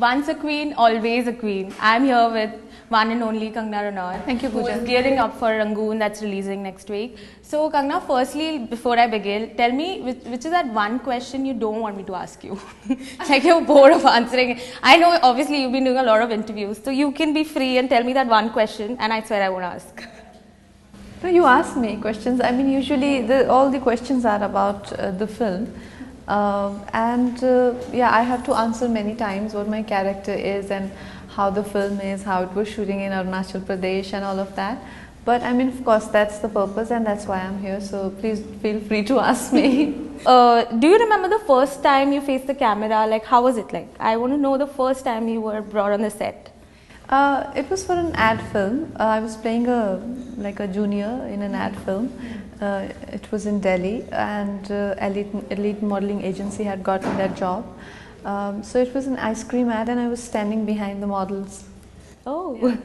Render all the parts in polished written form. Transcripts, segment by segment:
Once a queen, always a queen. I'm here with one and only Kangana Ranaut. Thank you, Pooja. Who is gearing up for Rangoon that's releasing next week. So Kangana, firstly, before I begin, tell me which is that one question you don't want me to ask you? Like you're bored of answering it. I know obviously you've been doing a lot of interviews, so you can be free and tell me that one question and I swear I won't ask. No, you ask me questions. I mean, usually all the questions are about the film. Yeah, I have to answer many times what my character is and how the film is, how it was shooting in Arunachal Pradesh and all of that. But I mean, of course, that's the purpose and that's why I'm here. So please feel free to ask me. Do you remember the first time you faced the camera? Like, how was it like? I want to know the first time you were brought on the set. It was for an ad film. I was playing like a junior in an ad film. It was in Delhi, and elite modeling agency had gotten that job. So it was an ice cream ad, and I was standing behind the models. Oh, yeah.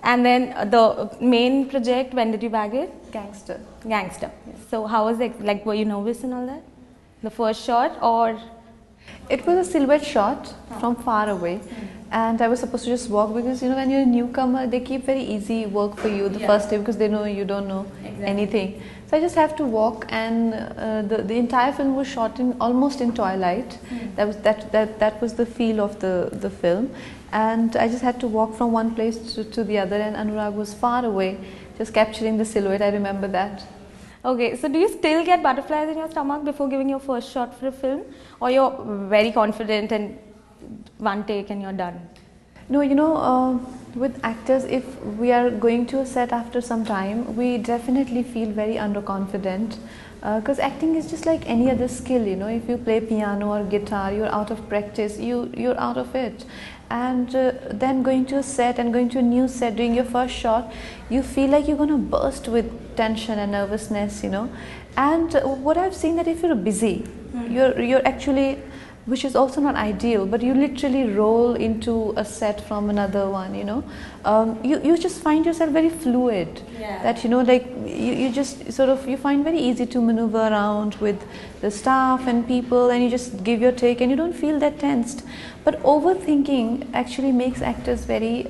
And then the main project, when did you bag it? Gangster. Gangster. Yes. So how was it? Like, were you nervous and all that? The first shot, or? It was a silhouette shot from far away. And I was supposed to just walk because, you know, when you're a newcomer, they keep very easy work for you the first day because they know you don't know anything. So I just have to walk, and the entire film was shot in almost in twilight. That was the feel of the film, and I just had to walk from one place to the other, and Anurag was far away, just capturing the silhouette. I remember that. Okay, so do you still get butterflies in your stomach before giving your first shot for a film, or you're very confident and one take and you're done? No, you know, with actors, if we are going to a set after some time, we definitely feel very underconfident because acting is just like any other skill, you know. If you play piano or guitar, you're out of practice, you're out of it. And then going to a set and going to a new set, doing your first shot, you feel like you're going to burst with tension and nervousness, you know. And what I've seen that if you're busy, you're actually, which is also not ideal, but you literally roll into a set from another one, you know. You just find yourself very fluid. Yeah. That, you know, like you just sort of, you find very easy to maneuver around with the staff and people, and you just give your take and you don't feel that tensed. But overthinking actually makes actors very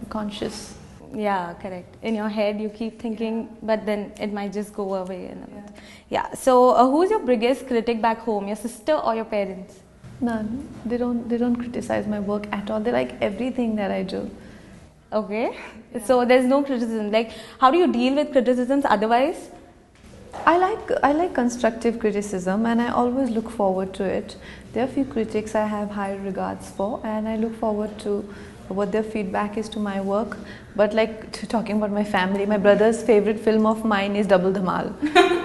conscious. Yeah, correct. In your head you keep thinking, but then it might just go away. Yeah. So who's your biggest critic back home? Your sister or your parents? None. They don't criticize my work at all. They like everything that I do. Okay. Yeah. So there's no criticism. Like, how do you deal with criticisms otherwise? I like constructive criticism, and I always look forward to it. There are a few critics I have high regards for, and I look forward to what their feedback is to my work. But like talking about my family, my brother's favorite film of mine is Double Dhamal.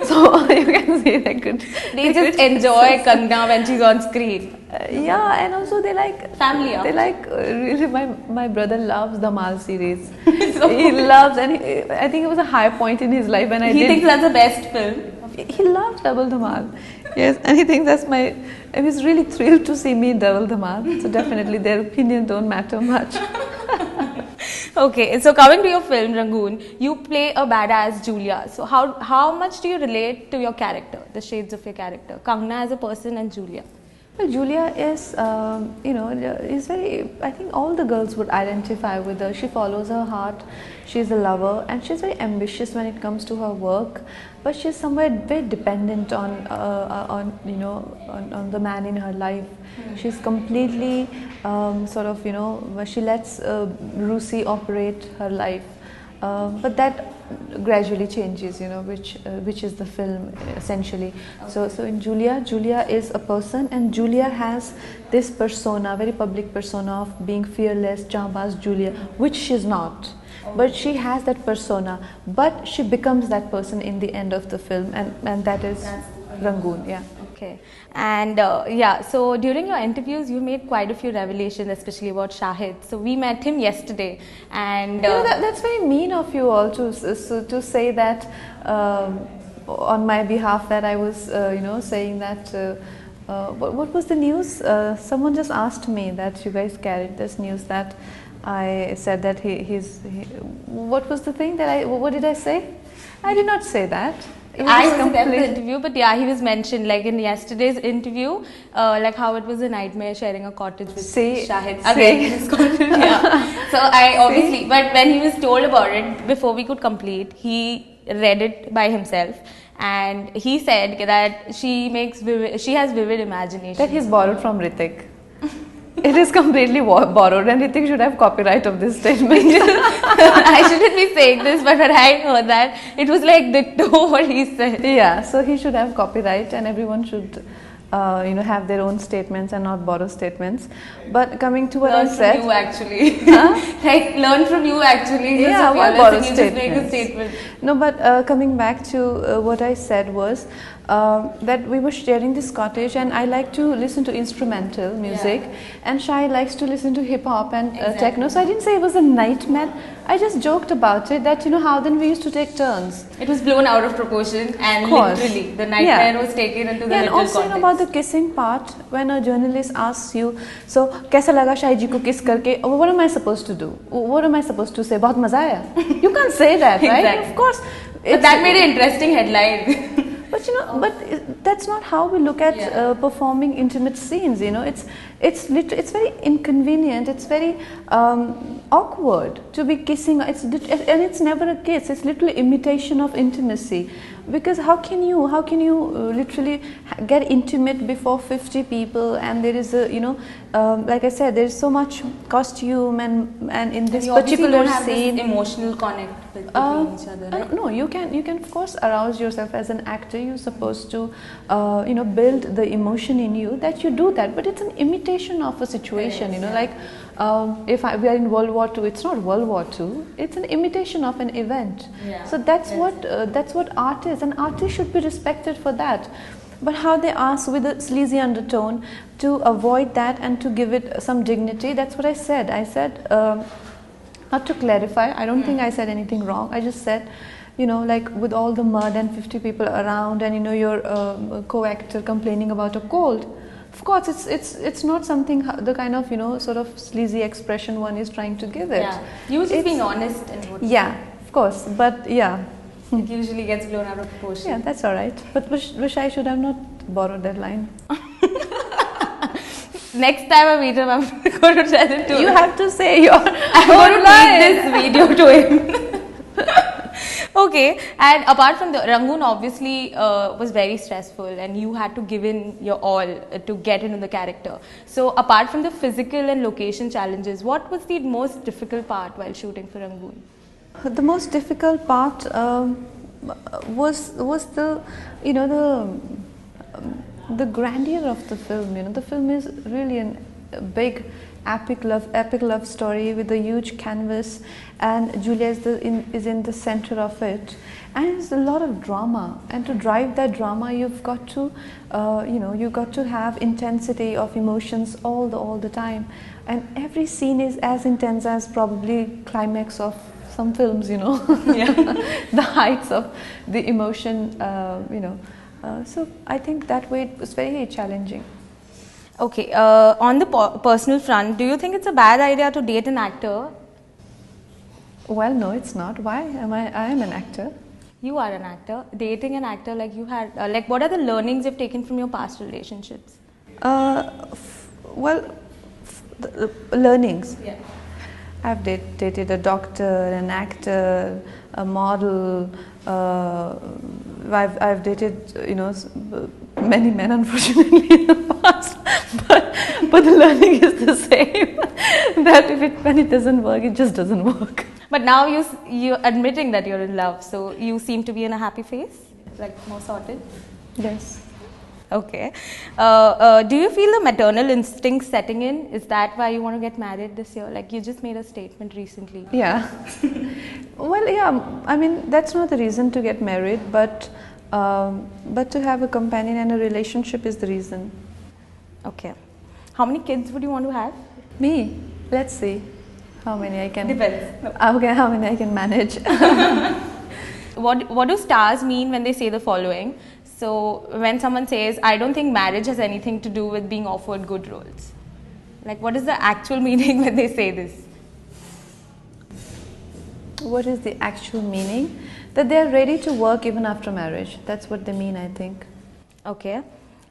So you can see they just enjoy Kangana when she's on screen. Yeah, and also they like family. They like really. My brother loves the Dhamal series. He loves, and I think it was a high point in his life when he thinks that's the best film. He loves Double Dhamal. Yes, and he thinks that's my. I was really thrilled to see me in Double Dhamal. So definitely their opinion don't matter much. Okay, so coming to your film Rangoon, you play a badass Julia. So how much do you relate to your character, the shades of your character, Kangana as a person and Julia? Well, Julia is, you know, is very, I think all the girls would identify with her. She follows her heart, she's a lover, and she's very ambitious when it comes to her work. But she's somewhere very dependent on the man in her life. She's completely sort of, you know, she lets Rusi operate her life. But that gradually changes, you know, which is the film essentially. Okay. So in Julia is a person, and Julia has this persona, very public persona of being fearless, jambaz Julia, which she's not. Okay. But she has that persona, but she becomes that person in the end of the film, and that is Rangoon. Yeah. Okay. And yeah, so during your interviews you made quite a few revelations, especially about Shahid. So we met him yesterday, and you know, that's very mean of you all to say that on my behalf, that I was you know, saying that what was the news? Someone just asked me that you guys carried this news that I said that what was the thing that what did I say? I did not say that. I wasn't there for the interview, but yeah, he was mentioned like in yesterday's interview, like how it was a nightmare sharing a cottage with Shahid. Again, his cottage. Yeah. So I obviously, but when he was told about it before we could complete, he read it by himself, and he said that she has vivid imagination. That he's borrowed from Ritik. It is completely borrowed, and Ritik should have copyright of this statement. I shouldn't be saying this, but when I heard that, it was like ditto what he said. Yeah, so he should have copyright, and everyone should, have their own statements and not borrow statements. But coming to what I said, learn from you actually. Like learn from you actually. Yeah, what borrow statements? Just make a statement. No, but coming back to what I said was. That we were sharing this cottage, and I like to listen to instrumental music, and Shai likes to listen to hip hop and techno. So I didn't say it was a nightmare. I just joked about it that how then we used to take turns. It was blown out of proportion, and literally the nightmare was taken into the and also context. About the kissing part, when a journalist asks you, so कैसा लगा शाही जी को kiss करके? What am I supposed to do? What am I supposed to say? बहुत मजा आया? You can't say that, right? Exactly. Of course. But that made an interesting headline. But but that's not how we look at performing intimate scenes. It's very inconvenient. It's very awkward to be kissing. And it's never a kiss. It's literally imitation of intimacy. Because how can you literally get intimate before 50 people, and there is like I said, there is so much costume and in this particular don't have scene, this emotional connect between each other. Right? No, you can of course arouse yourself as an actor. You're supposed to build the emotion in you that you do that, but it's an imitation of a situation. Like if we are in World War II, it's not World War II. It's an imitation of an event. Yeah. So that's what art is. An artist should be respected for that. But how they ask with a sleazy undertone to avoid that and to give it some dignity, that's what I said. I said, not to clarify, I don't think I said anything wrong. I just said, like with all the mud and 50 people around, and your co-actor complaining about a cold. Of course, it's not something the kind of sort of sleazy expression one is trying to give it. Yeah, you were just being honest and what. Yeah, of course, but yeah. It usually gets blown out of proportion. Yeah, that's all right. But wish I should have not borrowed that line. Next time I meet him, I'm going to tell him to. You have to say your. I'm going to read this video to him. Okay, and apart from the Rangoon, obviously was very stressful, and you had to give in your all to get into the character. So, apart from the physical and location challenges, what was the most difficult part while shooting for Rangoon? The most difficult part was the the grandeur of the film. The film is really a big epic love story with a huge canvas, and Julia is in the center of it, and it's a lot of drama. And to drive that drama, you've got to you've got to have intensity of emotions all the time, and every scene is as intense as probably climax of some films, the heights of the emotion, so I think that way it was very challenging. Okay, on the personal front, do you think it's a bad idea to date an actor? Well, no, it's not. Why? I am an actor. You are an actor. Dating an actor, like you had, what are the learnings you've taken from your past relationships? The learnings. Yeah. I've dated a doctor, an actor, a model. I've dated many men, unfortunately, in the past. But the learning is the same. That when it doesn't work, it just doesn't work. But now you're admitting that you're in love, so you seem to be in a happy phase, like more sorted. Yes. Okay. Do you feel the maternal instinct setting in? Is that why you want to get married this year? Like you just made a statement recently. Yeah. Well, yeah. I mean, that's not the reason to get married, but to have a companion and a relationship is the reason. Okay. How many kids would you want to have? Me? Let's see. How many I can. Depends. No. Okay, how many I can manage. What do stars mean when they say the following? So when someone says, I don't think marriage has anything to do with being offered good roles. Like what is the actual meaning when they say this? What is the actual meaning? that they are ready to work even after marriage. That's what they mean, I think. Okay.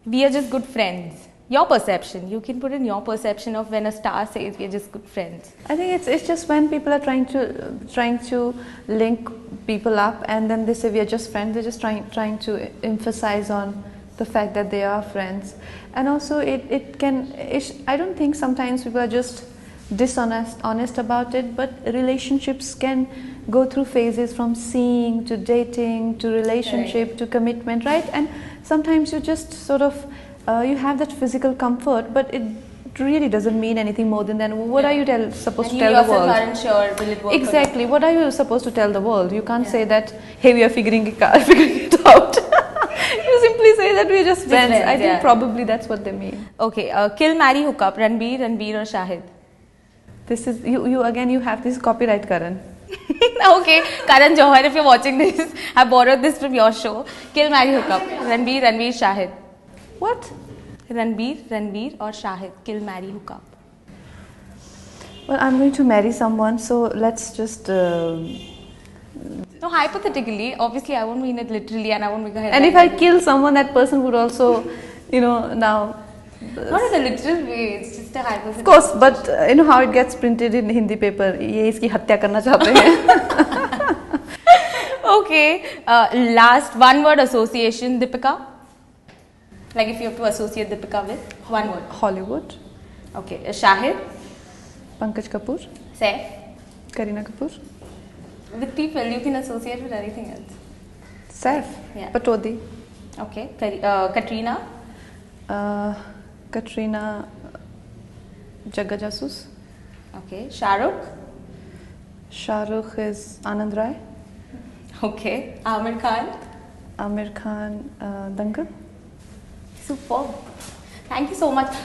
We are just good friends. Your perception. You can put in your perception of when a star says we are just good friends. I think it's just when people are trying to link people up, and then they say we are just friends. They're just trying to emphasize on the fact that they are friends. And also I don't think sometimes people are just honest about it, but relationships can go through phases from seeing to dating to relationship to commitment, right? And sometimes you just sort of you have that physical comfort, but it really doesn't mean anything more than what are you supposed to tell the world? And you yourself aren't sure will it work. Exactly. What are you supposed to tell the world? You can't say that, hey, we are figuring it out. You simply say that we're just friends. I think probably that's what they mean. Okay. Kill, marry, hook up. Ranbir or Shahid? This is you again. You have this copyright, Karan. Okay, Karan Johar, if you're watching this, I borrowed this from your show. Kill, marry, hook up. Ranbir, Shahid. What? Ranbir or Shahid? Kill, marry, hook up. Well, I'm going to marry someone, so let's just. No, hypothetically, obviously, I won't mean it literally, and I won't make a headline. And if I kill someone, that person would also, now. Not in a literal way, it's just a hypothetical. Of course, but you know how it gets printed in Hindi paper. ये इसकी हत्या करना चाहते हैं. Okay, last one word association, Deepika. Like if you have to associate Deepika with one word. Hollywood. Okay, Shahid. Pankaj Kapoor. Saif. Kareena Kapoor. With people, you can associate with anything else. Saif. Yeah. Patodi. Okay, Katrina. Katrina Jagga Jasus. Okay, Shahrukh. Shahrukh is Anand Rai. Okay, Amir Khan. Amir Khan Dangal. Superb. Thank you so much.